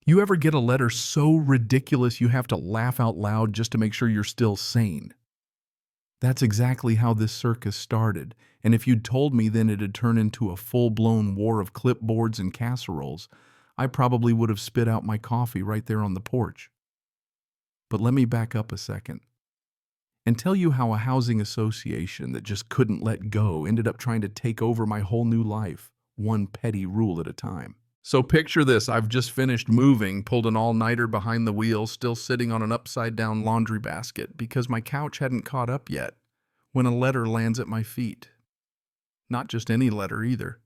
You ever get a letter so ridiculous you have to laugh out loud just to make sure you're still sane? That's exactly how this circus started, and if you'd told me then it'd turn into a full-blown war of clipboards and casseroles, I probably would have spit out my coffee right there on the porch. But let me back up a second and tell you how a housing association that just couldn't let go ended up trying to take over my whole new life, one petty rule at a time. So picture this, I've just finished moving, pulled an all-nighter behind the wheel, still sitting on an upside-down laundry basket because my couch hadn't caught up yet, when a letter lands at my feet. Not just any letter either.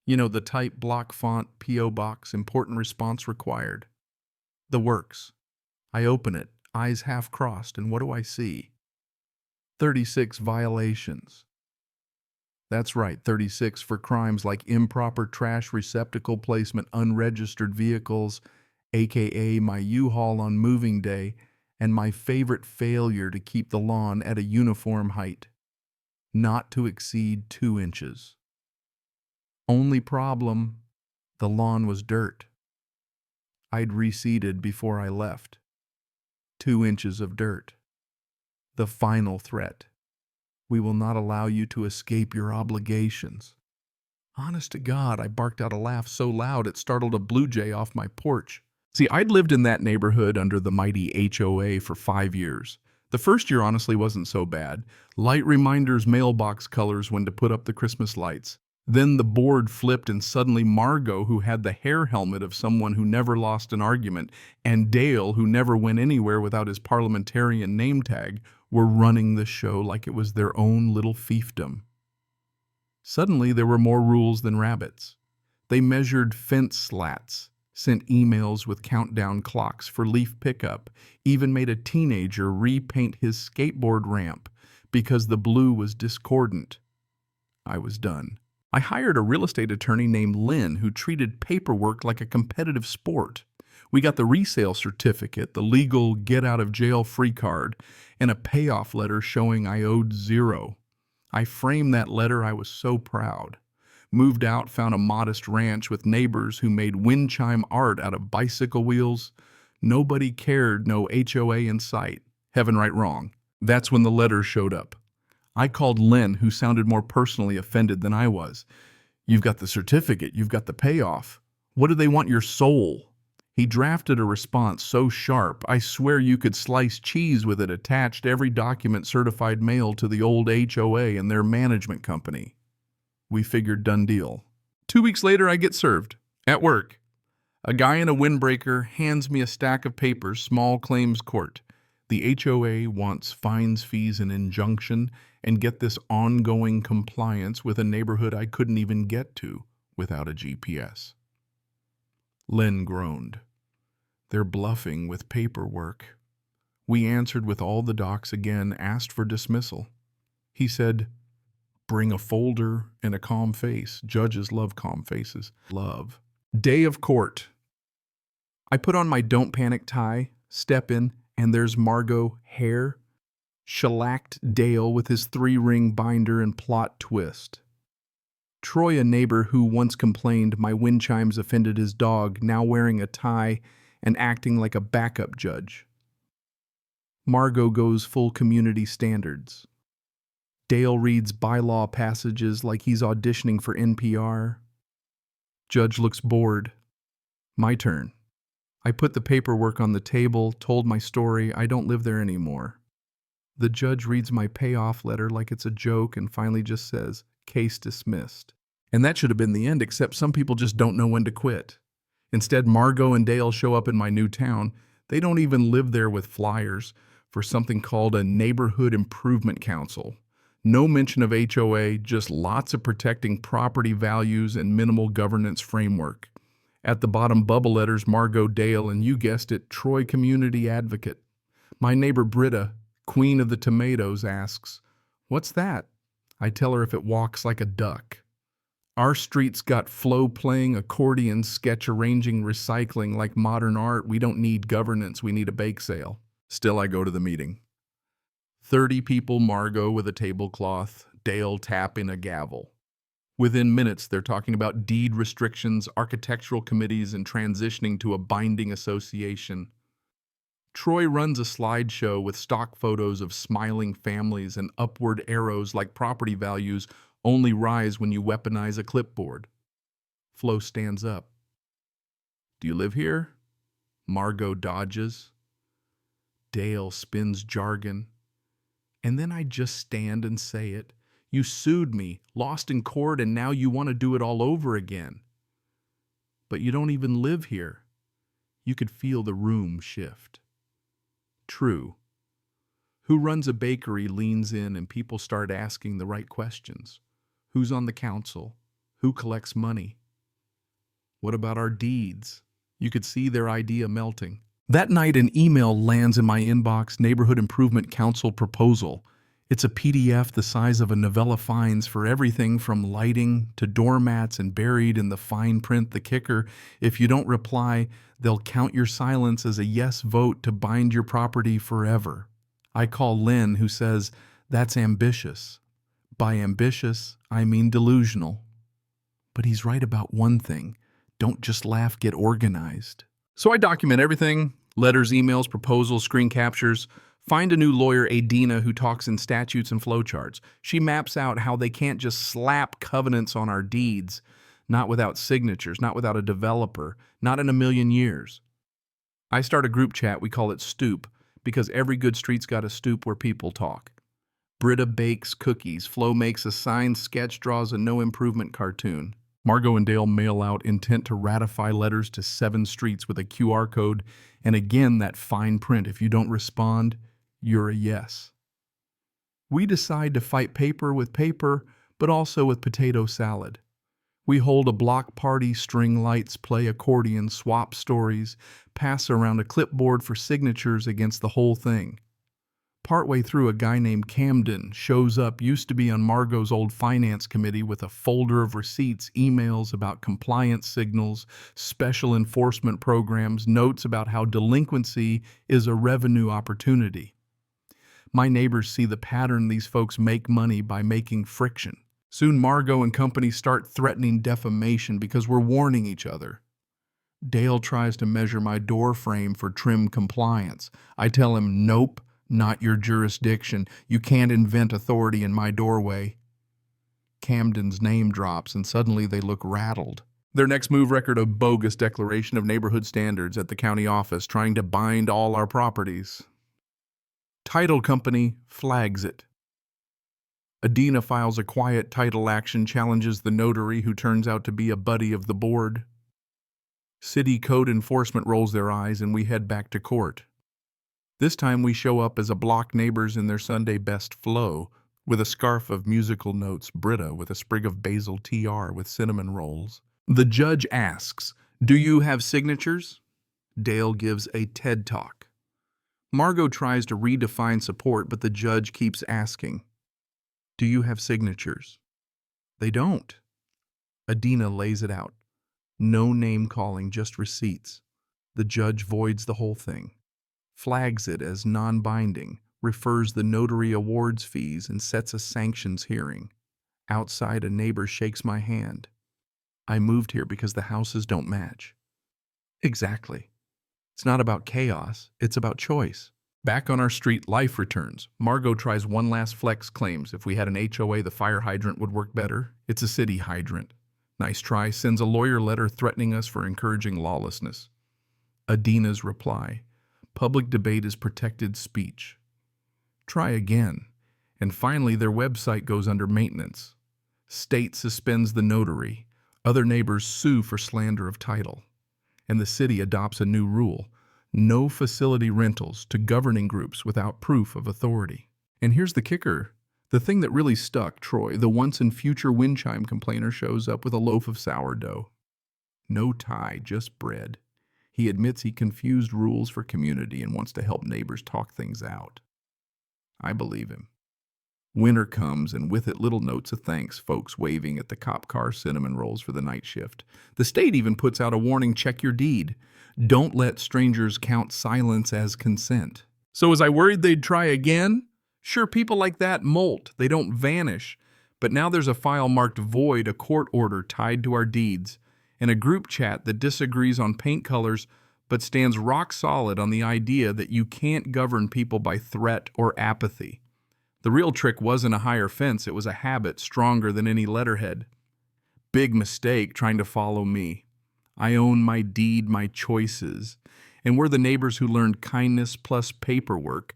You know, the type, block font, P.O. box, important response required. The works. I open it, eyes half crossed, and what do I see? 36 violations. That's right, 36 for crimes like improper trash receptacle placement, unregistered vehicles, aka my U-Haul on moving day, and my favorite failure to keep the lawn at a uniform height, not to exceed 2 inches. Only problem, the lawn was dirt. I'd reseeded before I left. 2 inches of dirt. The final threat. We will not allow you to escape your obligations. Honest to God, I barked out a laugh so loud it startled a blue jay off my porch. See, I'd lived in that neighborhood under the mighty HOA for 5 years. The first year honestly wasn't so bad. Light reminders, mailbox colors when to put up the Christmas lights. Then the board flipped and suddenly Margot, who had the hair helmet of someone who never lost an argument, and Dale, who never went anywhere without his parliamentarian name tag, were running the show like it was their own little fiefdom. Suddenly there were more rules than rabbits. They measured fence slats, sent emails with countdown clocks for leaf pickup, even made a teenager repaint his skateboard ramp because the blue was discordant. I was done. I hired a real estate attorney named Lynn who treated paperwork like a competitive sport. We got the resale certificate, the legal get-out-of-jail-free card, and a payoff letter showing I owed $0. I framed that letter. I was so proud. Moved out, found a modest ranch with neighbors who made wind chime art out of bicycle wheels. Nobody cared, no HOA in sight. Heaven right wrong. That's when the letter showed up. I called Lynn, who sounded more personally offended than I was. You've got the certificate, you've got the payoff. What do they want your soul? He drafted a response so sharp, I swear you could slice cheese with it attached, every document certified mail to the old HOA and their management company. We figured done deal. 2 weeks later, I get served. At work. A guy in a windbreaker hands me a stack of papers, small claims court. The HOA wants fines, fees, and injunction, and get this ongoing compliance with a neighborhood I couldn't even get to without a GPS. Len groaned. They're bluffing with paperwork. We answered with all the docs again, asked for dismissal. He said, bring a folder and a calm face. Judges love calm faces. Love. Day of court. I put on my don't panic tie, step in, and there's Margot hair, shellacked Dale with his 3-ring binder and plot twist. Troy, a neighbor who once complained my wind chimes offended his dog, now wearing a tie and acting like a backup judge. Margot goes full community standards. Dale reads bylaw passages like he's auditioning for NPR. Judge looks bored. My turn. I put the paperwork on the table, told my story. I don't live there anymore. The judge reads my payoff letter like it's a joke and finally just says, case dismissed. And that should have been the end, except some people just don't know when to quit. Instead, Margot and Dale show up in my new town. They don't even live there with flyers for something called a Neighborhood Improvement Council. No mention of HOA, just lots of protecting property values and minimal governance framework. At the bottom, bubble letters, Margot Dale, and you guessed it, Troy Community Advocate. My neighbor Britta, Queen of the Tomatoes, asks, what's that? I tell her if it walks like a duck. Our street's got flow playing, accordion, sketch arranging, recycling like modern art. We don't need governance, we need a bake sale. Still, I go to the meeting. 30 people, Margot with a tablecloth, Dale tapping a gavel. Within minutes, they're talking about deed restrictions, architectural committees, and transitioning to a binding association. Troy runs a slideshow with stock photos of smiling families and upward arrows like property values only rise when you weaponize a clipboard. Flo stands up. Do you live here? Margot dodges. Dale spins jargon. And then I just stand and say it. You sued me, lost in court, and now you want to do it all over again. But you don't even live here. You could feel the room shift. True. Who runs a bakery leans in and people start asking the right questions. Who's on the council? Who collects money? What about our deeds? You could see their idea melting. That night, an email lands in my inbox, Neighborhood Improvement Council proposal. It's a PDF the size of a novella fines for everything from lighting to doormats, and buried in the fine print, the kicker: if you don't reply, they'll count your silence as a yes vote to bind your property forever. I call Lynn, who says, that's ambitious. By ambitious, I mean delusional. But he's right about one thing. Don't just laugh, get organized. So I document everything: letters, emails, proposals, screen captures. Find a new lawyer, Adina, who talks in statutes and flowcharts. She maps out how they can't just slap covenants on our deeds. Not without signatures, not without a developer, not in a million years. I start a group chat, we call it Stoop, because every good street's got a stoop where people talk. Britta bakes cookies, Flo makes a signed sketch, draws a no improvement cartoon. Margot and Dale mail out intent to ratify letters to 7 streets with a QR code, and again that fine print: if you don't respond, you're a yes. We decide to fight paper with paper, but also with potato salad. We hold a block party, string lights, play accordion, swap stories, pass around a clipboard for signatures against the whole thing. Partway through, a guy named Camden shows up, used to be on Margot's old finance committee, with a folder of receipts, emails about compliance signals, special enforcement programs, notes about how delinquency is a revenue opportunity. My neighbors see the pattern: these folks make money by making friction. Soon Margot and company start threatening defamation because we're warning each other. Dale tries to measure my door frame for trim compliance. I tell him, nope, not your jurisdiction. You can't invent authority in my doorway. Camden's name drops, and suddenly they look rattled. Their next move: record a bogus declaration of neighborhood standards at the county office, trying to bind all our properties. Title company flags it. Adina files a quiet title action, challenges the notary, who turns out to be a buddy of the board. City code enforcement rolls their eyes, and we head back to court. This time we show up as a block neighbors in their Sunday best: Flo with a scarf of musical notes, Britta with a sprig of basil TR with cinnamon rolls. The judge asks, do you have signatures? Dale gives a TED talk. Margot tries to redefine support, but the judge keeps asking, do you have signatures? They don't. Adina lays it out. No name calling, just receipts. The judge voids the whole thing, flags it as non-binding, refers the notary awards fees, and sets a sanctions hearing. Outside, a neighbor shakes my hand. I moved here because the houses don't match. Exactly. It's not about chaos, it's about choice. Back on our street, life returns. Margot tries one last flex, claims if we had an HOA, the fire hydrant would work better. It's a city hydrant. Nice try. Sends a lawyer letter threatening us for encouraging lawlessness. Adina's reply: public debate is protected speech. Try again. And finally, their website goes under maintenance. State suspends the notary. Other neighbors sue for slander of title. And the city adopts a new rule: no facility rentals to governing groups without proof of authority. And here's the kicker. The thing that really stuck: Troy, the once and future wind chime complainer, shows up with a loaf of sourdough. No tie, just bread. He admits he confused rules for community and wants to help neighbors talk things out. I believe him. Winter comes, and with it little notes of thanks, folks waving at the cop car cinnamon rolls for the night shift. The state even puts out a warning: check your deed. Don't let strangers count silence as consent. So was I worried they'd try again? Sure, people like that molt. They don't vanish. But now there's a file marked void, a court order tied to our deeds, and a group chat that disagrees on paint colors but stands rock solid on the idea that you can't govern people by threat or apathy. The real trick wasn't a higher fence, it was a habit stronger than any letterhead. Big mistake trying to follow me. I own my deed, my choices. And we're the neighbors who learned kindness plus paperwork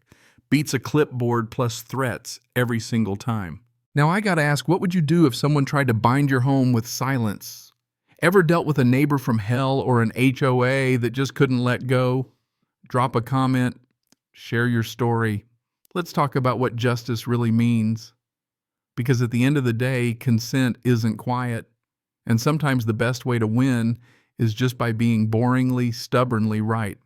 beats a clipboard plus threats every single time. Now I gotta ask, what would you do if someone tried to bind your home with silence? Ever dealt with a neighbor from hell or an HOA that just couldn't let go? Drop a comment, share your story. Let's talk about what justice really means. Because at the end of the day, consent isn't quiet. And sometimes the best way to win is just by being boringly, stubbornly right.